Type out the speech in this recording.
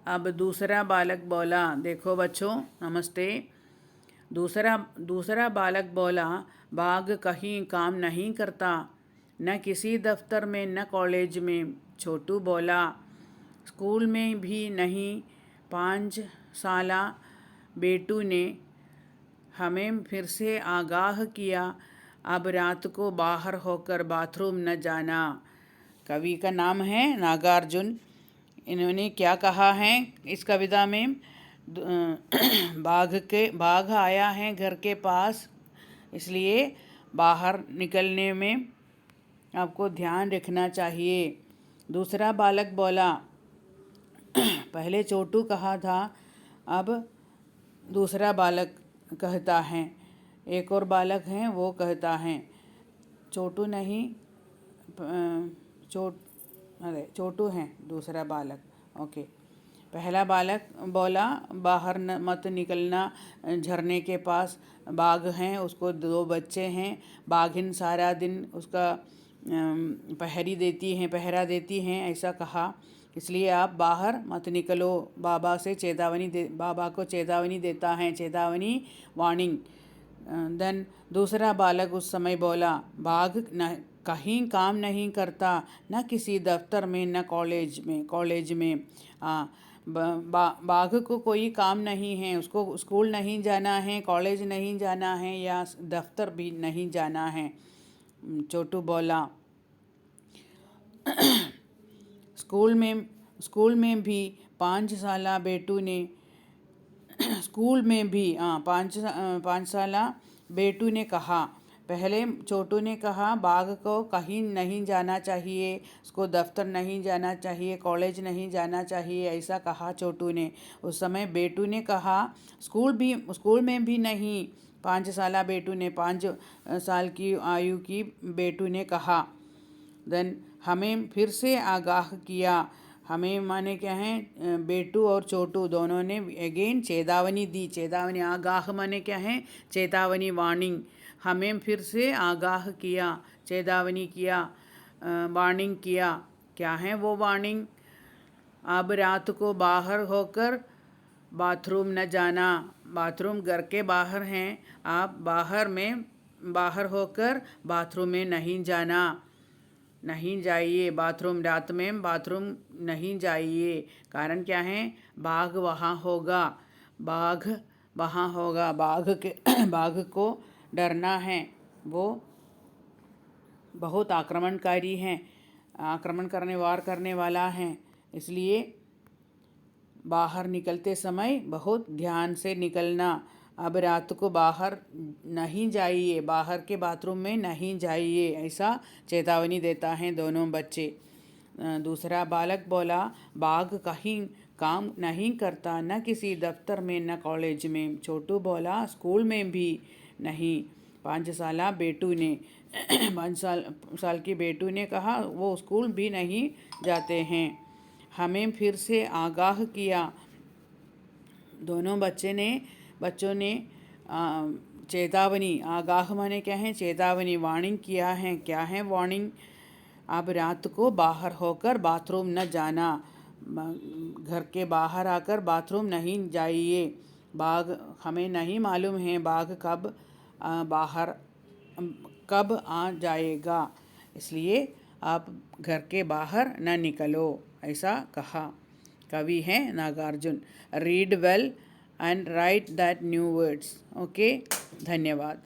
अब दूसरा बालक बोला, देखो बच्चों नमस्ते। दूसरा दूसरा बालक बोला, बाघ कहीं काम नहीं करता, न किसी दफ्तर में न कॉलेज में। छोटू बोला, स्कूल में भी नहीं। 5 साला बेटू ने हमें फिर से आगाह किया, अब रात को बाहर होकर बाथरूम न जाना। कवि का नाम है नागार्जुन। इन्होंने क्या कहा है इस कविता में? बाघ आया है घर के पास, इसलिए बाहर निकलने में आपको ध्यान रखना चाहिए। दूसरा बालक बोला, पहले छोटू कहा था, अब दूसरा बालक कहता है। एक और बालक हैं वो कहता है, छोटू नहीं, छोटू हैं दूसरा बालक। ओके। पहला बालक बोला, बाहर मत निकलना, झरने के पास बाघ हैं, उसको 2 बच्चे हैं। बाघिन सारा दिन उसका पहरा देती हैं, ऐसा कहा, इसलिए आप बाहर मत निकलो। बाबा को चेतावनी देता है, चेतावनी, वार्निंग। देन दूसरा बालक उस समय बोला, बाघ कहीं काम नहीं करता, न किसी दफ्तर में न कॉलेज में। बाघ को कोई काम नहीं है, उसको स्कूल नहीं जाना है, कॉलेज नहीं जाना है, या दफ्तर भी नहीं जाना है। छोटू बोला, स्कूल में भी 5 साला बेटू ने स्कूल में भी 5 साला बेटू ने कहा। पहले छोटू ने कहा, बाघ को कहीं नहीं जाना चाहिए, उसको दफ्तर नहीं जाना चाहिए, कॉलेज नहीं जाना चाहिए, ऐसा कहा छोटू ने। उस समय बेटू ने कहा, स्कूल में भी नहीं। 5 साला बेटू ने, 5 साल की आयु की बेटू ने कहा। देन हमें फिर से आगाह किया। हमें माने क्या है? बेटू और छोटू दोनों ने अगेन चेतावनी दी। चेतावनी, आगाह माने क्या है? चेतावनी, वार्निंग। हमें फिर से आगाह किया, चेतावनी किया, वार्निंग किया। क्या है वो वार्निंग? अब रात को बाहर होकर बाथरूम न जाना। बाथरूम घर के बाहर हैं, आप बाहर होकर बाथरूम में नहीं जाना, नहीं जाइए। बाथरूम रात में बाथरूम नहीं जाइए। कारण क्या है? बाघ वहाँ होगा, बाघ को डरना है, वो बहुत आक्रमणकारी हैं, वार करने वाला है। इसलिए बाहर निकलते समय बहुत ध्यान से निकलना। अब रात को बाहर नहीं जाइए, बाहर के बाथरूम में नहीं जाइए, ऐसा चेतावनी देता है दोनों बच्चे। दूसरा बालक बोला, बाघ कहीं काम नहीं करता, न किसी दफ्तर में न कॉलेज में। छोटू बोला, स्कूल में भी नहीं। 5 साला बेटू ने 5 साल की बेटू ने कहा, वो स्कूल भी नहीं जाते हैं। हमें फिर से आगाह किया। दोनों बच्चों ने चेतावनी, आगाह माने क्या है? चेतावनी, वार्निंग किया है। क्या है वार्निंग? अब रात को बाहर होकर बाथरूम न जाना, घर के बाहर आकर बाथरूम नहीं जाइए। बाघ, हमें नहीं मालूम है बाघ कब आ जाएगा, इसलिए आप घर के बाहर न निकलो, ऐसा कहा। कवि हैं Nagarjun. Read well and write that new words. Okay, धन्यवाद।